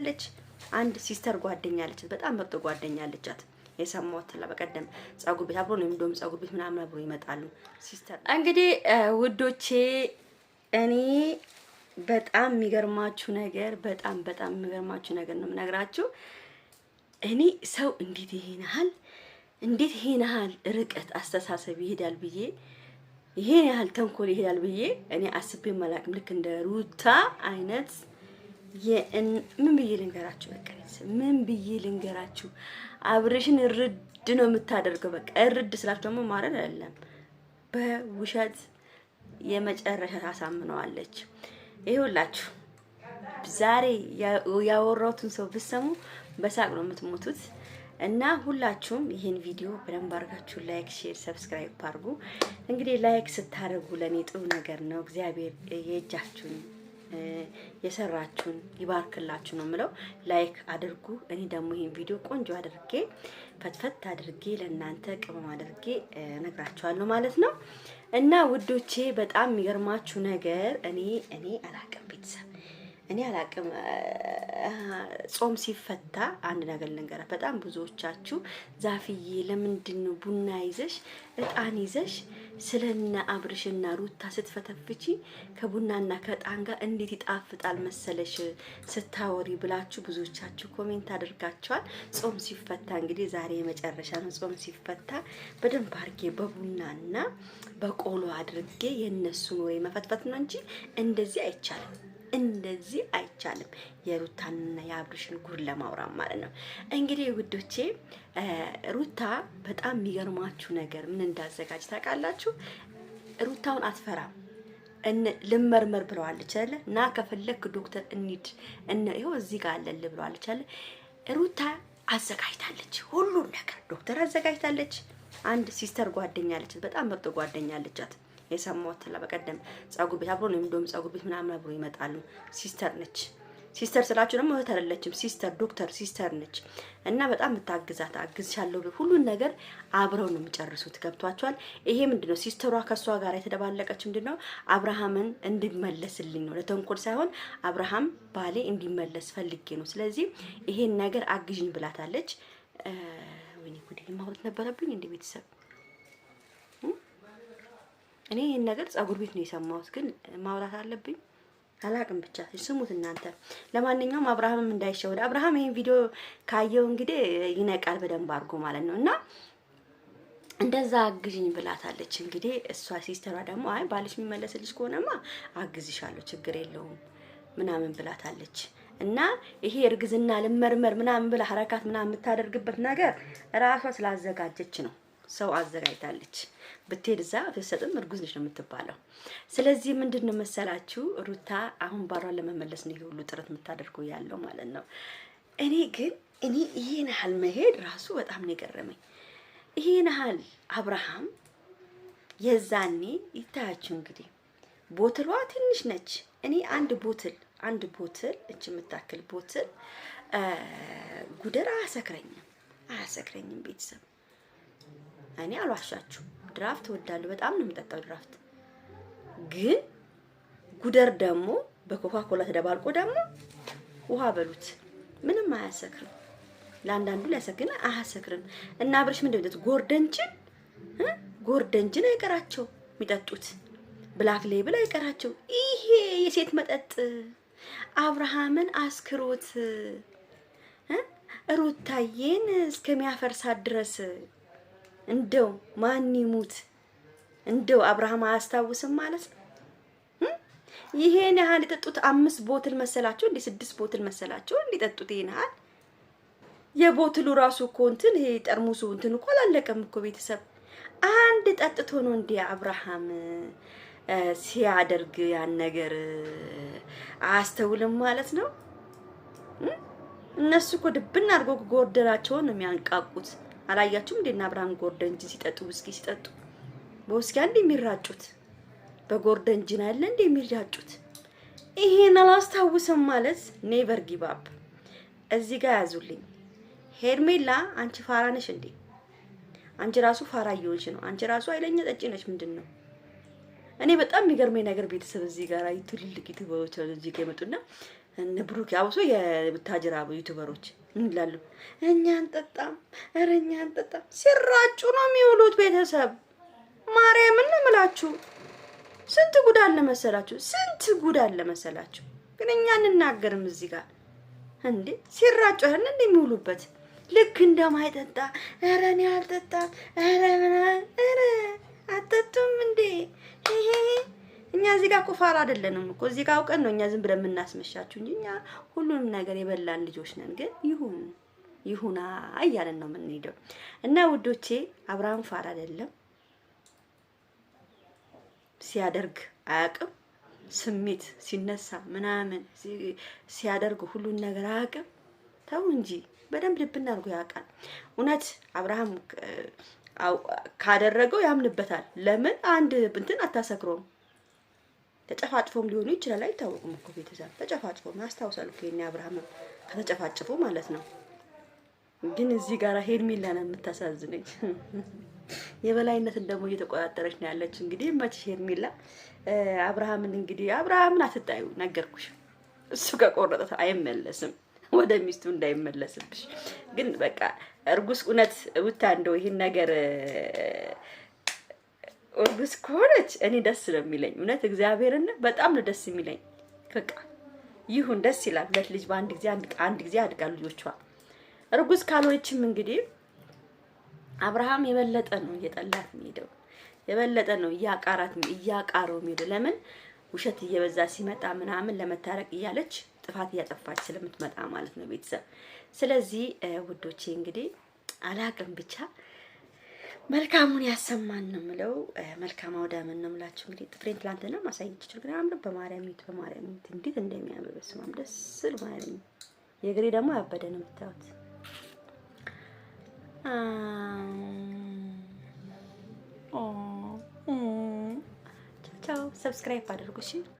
ልጅ አንድ ሲስተር ጓደኛ አለች፣ በጣም ምርጥ ጓደኛ አለቻት። የሰማሁት በቀደም ጸጉር ቤት አብሮ ነው እንደውም ጸጉር ቤት ምናምን አብሮ ይመጣሉ። ሲስተር እንግዲህ ውዶቼ እኔ በጣም የሚገርማችሁ ነገር በጣም የሚገርማችሁ ነገር ነው የምነግራችሁ። እኔ ሰው እንዴት ይሄን ያህል ርቀት አስተሳሰብ ይሄዳል ብዬ ይሄን ያህል ተንኮል ይሄዳል ብዬ እኔ አስቤ መላቅም ልክ እንደ ሩታ አይነት ምን ብዬ ልንገራችሁ? በቃ ምን ብዬ ልንገራችሁ? አብርሽን እርድ ነው የምታደርገው። በቃ እርድ ስላችሁ ደግሞ ማረድ አይደለም፣ በውሸት የመጨረሻ ታሳምነዋለች። ይኸውላችሁ ዛሬ ያወራሁትን ሰው ብትሰሙ በሳቅ ነው የምትሞቱት። እና ሁላችሁም ይሄን ቪዲዮ በደንብ አድርጋችሁ ላይክ፣ ሼር፣ ሰብስክራይብ አድርጉ። እንግዲህ ላይክ ስታደርጉ ለኔ ጥሩ ነገር ነው። እግዚአብሔር የእጃችሁን የሰራችሁን ይባርክላችሁ ነው የምለው። ላይክ አድርጉ። እኔ ደግሞ ይሄን ቪዲዮ ቆንጆ አድርጌ ፈትፈት አድርጌ ለእናንተ ቅመም አድርጌ ነግራችኋለሁ ማለት ነው። እና ውዶቼ በጣም የሚገርማችሁ ነገር እኔ አላቅም ቤተሰብ እኔ አላቅም። ጾም ሲፈታ አንድ ነገር ልንገራ። በጣም ብዙዎቻችሁ ዛፍዬ ለምንድን ነው ቡና ይዘሽ እጣን ይዘሽ ስለነ አብርሽና ሩታ ስትፈተፍቺ ከቡናና ከእጣን ጋር እንዴት ይጣፍጣል መሰለሽ ስታወሪ ብላችሁ ብዙዎቻችሁ ኮሜንት አድርጋችኋል። ጾም ሲፈታ እንግዲህ ዛሬ የመጨረሻ ነው። ጾም ሲፈታ በደንብ አድርጌ በቡናና በቆሎ አድርጌ የነሱን ወይ መፈትፈት ነው እንጂ እንደዚህ አይቻልም። የሩታንና የአብርሽን ጉር ለማውራት ማለት ነው። እንግዲህ ውዶቼ ሩታ በጣም የሚገርማችሁ ነገር ምን እንዳዘጋጅ ታውቃላችሁ? ሩታውን አትፈራም። ልመርመር ብለዋለች አይደል? ና ከፈለክ ዶክተር እንሂድ ይኸው እዚህ ጋር አለል ብለዋለች አይደል? ሩታ አዘጋጅታለች፣ ሁሉን ነገር ዶክተር አዘጋጅታለች። አንድ ሲስተር ጓደኛ አለች፣ በጣም ምርጥ ጓደኛ አለቻት። የሰማሁት በቀደም ጸጉር ቤት አብሮ ነው እንደውም ጸጉር ቤት ምናምን አብሮ ይመጣሉ። ሲስተር ነች። ሲስተር ስላችሁ ደግሞ እህት አይደለችም፣ ሲስተር ዶክተር ሲስተር ነች። እና በጣም የምታግዛት አግዝሻለሁ፣ ሁሉን ነገር አብረው ነው የሚጨርሱት። ገብቷቸዋል። ይሄ ምንድነው ሲስተሯ ከሷ ጋር የተደባለቀች ምንድነው አብርሃምን እንዲመለስልኝ ነው፣ ለተንኮል ሳይሆን አብርሃም ባሌ እንዲመለስ ፈልጌ ነው። ስለዚህ ይሄን ነገር አግዥኝ ብላታለች። ወይኔ ጉዴ ማውራት ነበረብኝ እንደ ቤተሰብ እኔ ይሄን ነገር ጸጉር ቤት ነው የሰማሁት፣ ግን ማውራት አለብኝ አላቅም። ብቻ ስሙት እናንተ። ለማንኛውም አብርሃምም እንዳይሸወድ፣ አብርሃም ይሄን ቪዲዮ ካየው እንግዲህ ይነቃል በደንብ አድርጎ ማለት ነው። እና እንደዛ አግዥኝ ብላታለች። እንግዲህ እሷ ሲስተሯ ደግሞ አይ ባልሽ የሚመለስልሽ ከሆነማ አግዝሻለሁ ችግር የለውም ምናምን ብላታለች። እና ይሄ እርግዝና ልመርመር ምናምን ብላ ሐረካት ምናምን የምታደርግበት ነገር ራሷ ስላዘጋጀች ነው። ሰው አዘጋጅታለች። ብትሄድ እዛ ብትሰጥም እርጉዝ ነች ነው የምትባለው። ስለዚህ ምንድነው መሰላችሁ ሩታ አሁን ባሏን ለመመለስ ነው ይሄ ሁሉ ጥረት የምታደርገው ያለው ማለት ነው። እኔ ይሄን ያህል መሄድ ራሱ በጣም ነው የገረመኝ። ይሄን ያህል አብርሃም የዛኔ ይታያችሁ እንግዲህ ቦትሏ ትንሽ ነች። እኔ አንድ ቦትል እች የምታክል ቦትል ጉደር አያሰክረኝም ቤተሰብ። እኔ አልዋሻችሁ ድራፍት እወዳለሁ፣ በጣም ነው የምጠጣው ድራፍት። ግን ጉደር ደግሞ በኮካ ኮላ ተደባልቆ ደግሞ ውሃ በሉት ምንም አያሰክርም። ለአንዳንዱ ሊያሰክርና አያሰክርም። እና አብርሽ ምንድን ነው ጎርደንጅን አይቀራቸው የሚጠጡት ብላክ ሌብል አይቀራቸው። ይሄ የሴት መጠጥ አብርሃምን አስክሮት ሩታዬን እስከሚያፈርሳት ድረስ እንደው ማን ይሙት እንደው አብርሃም አያስታውስም ማለት ነው። ይሄን ያህል የጠጡት 5 ቦትል መሰላቸው እንዴ 6 ቦትል መሰላቸው እንዲጠጡት ይሄን ያህል። የቦትሉ ራሱ እኮ እንትን ይሄ ጠርሙሱ እንትን እኮ አላለቀም እኮ ቤተሰብ። አንድ ጠጥቶ ነው እንዴ አብርሃም ሲያደርግ ያን ነገር አያስተውልም ማለት ነው። እነሱ እኮ ድብና አድርጎ ጎርደናቸውን ነው የሚያንቃቁት። አላያችሁም እንዴና አብርሃም ጎርደንጅ ሲጠጡ ውስኪ ሲጠጡ በውስኪ አንዴ የሚራጩት በጎርደንጅ አይደል እንዴ የሚራጩት? ይሄን አላስታውስም ማለት ኔቨር ጊቭ አፕ። እዚህ ጋር ያዙልኝ። ሄርሜላ አንቺ ፋራ ነሽ እንዴ? አንቺ ራሱ ፋራ እየሆንሽ ነው። አንቺ ራሱ አይለኛ ጠጪ ነሽ። ምንድነው? እኔ በጣም የሚገርመኝ ነገር ቤተሰብ እዚህ ጋር ትልልቅ ዩቲዩበሮች እዚህ ጋር ይመጡና እነ ብሩክ አብሶ የቡታጅራ ዩቲዩበሮች ምን ይላሉ? እኛ አንጠጣም፣ ኧረ እኛ አንጠጣም። ሲራጩ ነው የሚውሉት። ቤተሰብ ማርያምን ነው የምላችሁ። ስንት ጉድ አለ መሰላችሁ፣ ስንት ጉድ አለ መሰላችሁ። ግን እኛ እንናገርም እዚህ ጋር እንዴ ሲራጩ አይደል እንደ የሚውሉበት ልክ እንደማይጠጣ ኧረ እኔ አልጠጣም፣ ኧረ አትጠጡም እንዴ? እኛ እዚህ ጋር ቁፋር አይደለንም እኮ እዚህ ጋር አውቀን ነው እኛ ዝም ብለን የምናስመሻችሁ እንጂ እኛ ሁሉንም ነገር የበላን ልጆች ነን። ግን ይሁና እያለን ነው የምንሄደው። እና ውዶቼ አብርሃም ፋር አይደለም፣ ሲያደርግ አያውቅም። ስሜት ሲነሳ ምናምን ሲያደርግ ሁሉን ነገር አያውቅም። ተው እንጂ በደንብ ልብ እናድርጎ ያውቃል። እውነት አብርሃም ካደረገው ያምንበታል። ለምን አንድ እንትን አታሰክሮም? ተጨፋጭፎም ሊሆኑ ይችላል፣ አይታወቅም እኮ ቤተሰብ። ተጨፋጭፎም አስታውሳለሁ እኮ የኔ አብርሃም ከተጨፋጭፎ ማለት ነው። ግን እዚህ ጋር ሄርሜላ ነው የምታሳዝነኝ። የበላይነትን ደግሞ እየተቆጣጠረች ነው ያለችው። እንግዲህ መቼ ሄርሜላ አብርሃምን እንግዲህ አብርሃምን አትጣዩ፣ ነገርኩሽ። እሱ ከቆረጠ አይመለስም፣ ወደ ሚስቱ እንዳይመለስብሽ። ግን በቃ እርጉስ እውነት ውታ እንደው ይሄን ነገር እርጉስ ከሆነች እኔ ደስ ነው የሚለኝ። እውነት እግዚአብሔርን በጣም ነው ደስ የሚለኝ። በቃ ይሁን ደስ ይላል። ሁለት ልጅ በአንድ ጊዜ አንድ ጊዜ አድጋሉ ልጆቿ። እርጉስ ካልሆነችም እንግዲህ አብርሃም የበለጠ ነው እየጠላት የሚሄደው፣ የበለጠ ነው እያቃረው የሚሄደው። ለምን ውሸት እየበዛ ሲመጣ ምናምን ለመታረቅ እያለች ጥፋት እያጠፋች ስለምትመጣ ማለት ነው ቤተሰብ። ስለዚህ ውዶቼ እንግዲህ አላቅም ብቻ መልካሙን ያሰማን ነው የምለው። መልካም አውዳምን ነው የምላችሁ። እንግዲህ ጥፍሬን ትላንትና ማሳየት ይችላል፣ ግን አምሮ በማርያም እንዴት እንደሚያምር በስማም ደስ ማለት ነው። የግሬ ደግሞ ያበደ ነው የምታዩት። ቻው ሰብስክራይብ አድርጉ እሺ።